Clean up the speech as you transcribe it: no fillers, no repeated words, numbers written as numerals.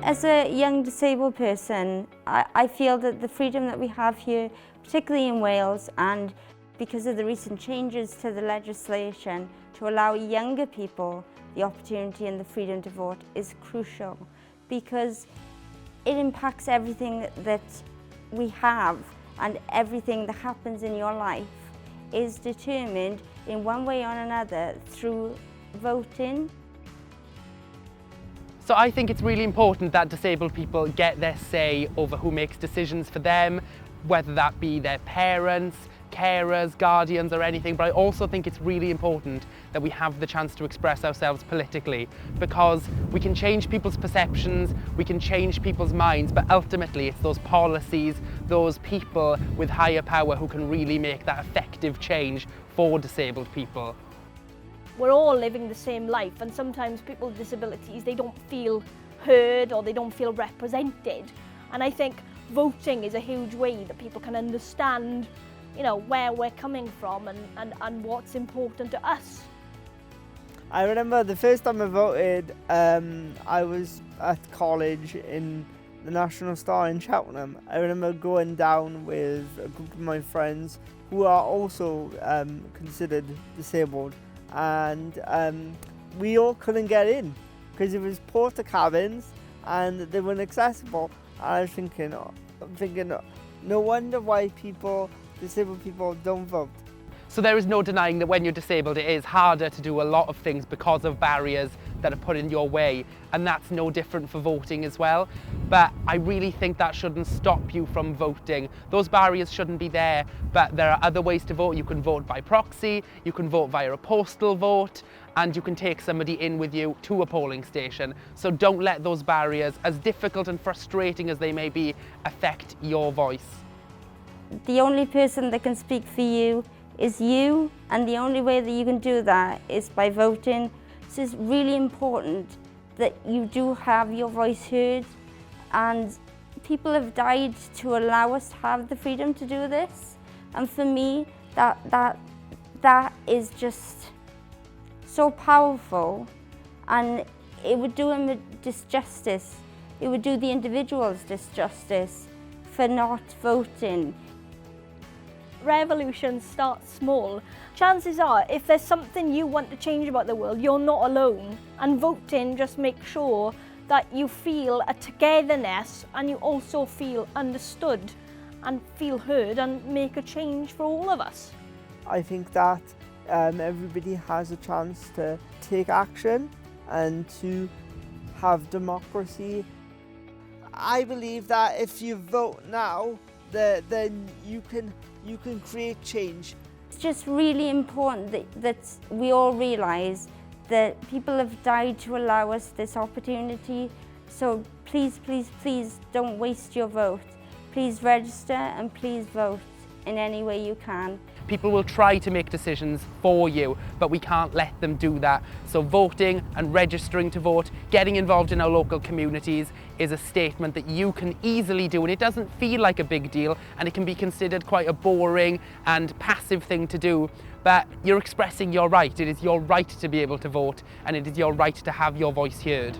As a young disabled person, I feel that the freedom that we have here, particularly in Wales, and because of the recent changes to the legislation to allow younger people the opportunity and the freedom to vote, is crucial, because it impacts everything that we have, and everything that happens in your life is determined in one way or another through voting. So I think it's really important that disabled people get their say over who makes decisions for them, whether that be their parents, carers, guardians or anything, but I also think it's really important that we have the chance to express ourselves politically, because we can change people's perceptions, we can change people's minds, but ultimately it's those policies, those people with higher power who can really make that effective change for disabled people. We're all living the same life, and sometimes people with disabilities, they don't feel heard or they don't feel represented. And I think voting is a huge way that people can understand, you know, where we're coming from and what's important to us. I remember the first time I voted, I was at college in the National Star in Cheltenham. I remember going down with a group of my friends who are also considered disabled, and we all couldn't get in because it was porta cabins and they weren't accessible. And I was thinking, no wonder why disabled people don't vote. So there is no denying that when you're disabled it is harder to do a lot of things because of barriers that are put in your way, and that's no different for voting as well. But I really think that shouldn't stop you from voting. Those barriers shouldn't be there, but there are other ways to vote. You can vote by proxy, you can vote via a postal vote, and you can take somebody in with you to a polling station. So don't let those barriers, as difficult and frustrating as they may be, affect your voice. The only person that can speak for you is you, and the only way that you can do that is by voting. So it's really important that you do have your voice heard, and people have died to allow us to have the freedom to do this. And for me, that is just so powerful, and it would do them a disjustice. It would do the individuals disjustice for not voting. Revolutions start small. Chances are, if there's something you want to change about the world, you're not alone. And voting just makes sure that you feel a togetherness, and you also feel understood and feel heard, and make a change for all of us. I think that everybody has a chance to take action and to have democracy. I believe that if you vote now, then you can create change. It's just really important that we all realise that people have died to allow us this opportunity. So please, please, please don't waste your vote. Please register and please vote in any way you can. People will try to make decisions for you, but we can't let them do that. So voting and registering to vote, getting involved in our local communities is a statement that you can easily do, and it doesn't feel like a big deal, and it can be considered quite a boring and passive thing to do, but you're expressing your right. It is your right to be able to vote, and it is your right to have your voice heard.